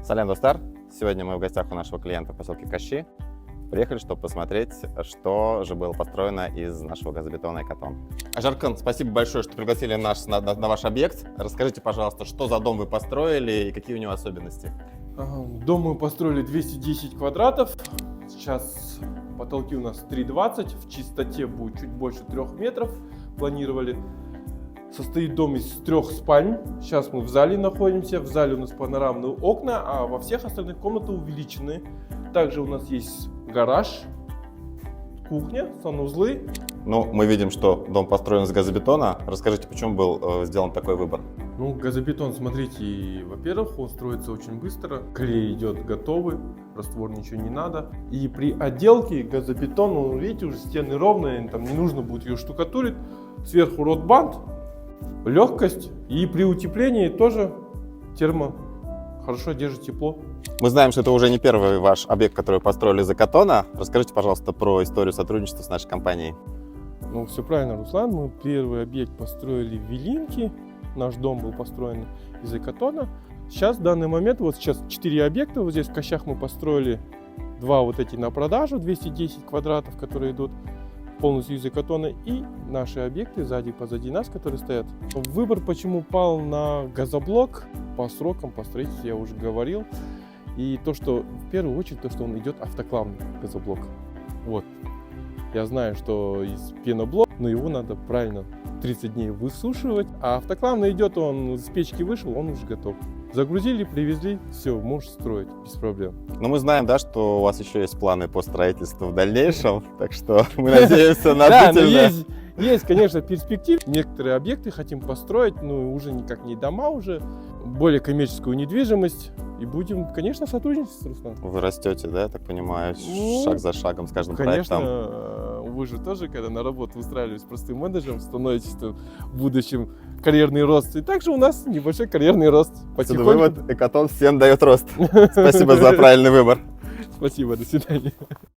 Салям, Достар! Сегодня мы в гостях у нашего клиента в поселке Кащи. Приехали, чтобы посмотреть, что же было построено из нашего газобетона «Экатон». Ажаркан, спасибо большое, что пригласили нас на ваш объект. Расскажите, пожалуйста, что за дом вы построили и какие у него особенности? Дом мы построили 210 квадратов. Сейчас потолки у нас 3,20. В чистоте будет чуть больше 3 метров. Планировали. Состоит дом из 3 спален. Сейчас мы в зале находимся. В зале у нас панорамные окна, а во всех остальных комнаты увеличены. Также у нас есть гараж, кухня, санузлы. Ну, мы видим, что дом построен из газобетона. Расскажите, почему был сделан такой выбор? Ну, газобетон, смотрите, во-первых, он строится очень быстро. Клей идет готовый, раствор ничего не надо. И при отделке газобетон, ну, видите, уже стены ровные, там не нужно будет ее штукатурить. Сверху ротбанд, легкость. И при утеплении тоже термо хорошо держит тепло. Мы знаем, что это уже не первый ваш объект, который вы построили из «Экатона». Расскажите, пожалуйста, про историю сотрудничества с нашей компанией. Ну, все правильно, Руслан. Мы первый объект построили в Вилинке. Наш дом был построен из «Экатона». Сейчас, в данный момент, вот сейчас 4 объекта. Вот здесь в Кащах мы построили 2 вот эти на продажу, 210 квадратов, которые идут полностью из «Экатона. И наши объекты сзади, позади нас, которые стоят. Выбор почему пал на газоблок? По срокам, по строительству я уже говорил. И то, что в первую очередь, то, что он идет автоклавный газоблок. Вот. Я знаю, что из пеноблока, но его надо правильно 30 дней высушивать. А автоклавный идет, он с печки вышел, он уже готов. Загрузили, привезли, все, можешь строить без проблем. Но мы знаем, да, что у вас еще есть планы по строительству в дальнейшем, так что мы надеемся на длительное. Есть, конечно, перспектив. Некоторые объекты хотим построить, но уже никак не дома, уже более коммерческую недвижимость. И будем, конечно, сотрудничать с Русланом. Вы растете, да, я так понимаю, шаг за шагом с каждым конечно, проектом? Вы же тоже, когда на работу устраивались простым менеджером, становитесь в будущем карьерный рост. И также у нас небольшой карьерный рост. Потихоньку. Вывод: «Экатон» всем дает рост. Спасибо за правильный выбор. Спасибо, до свидания.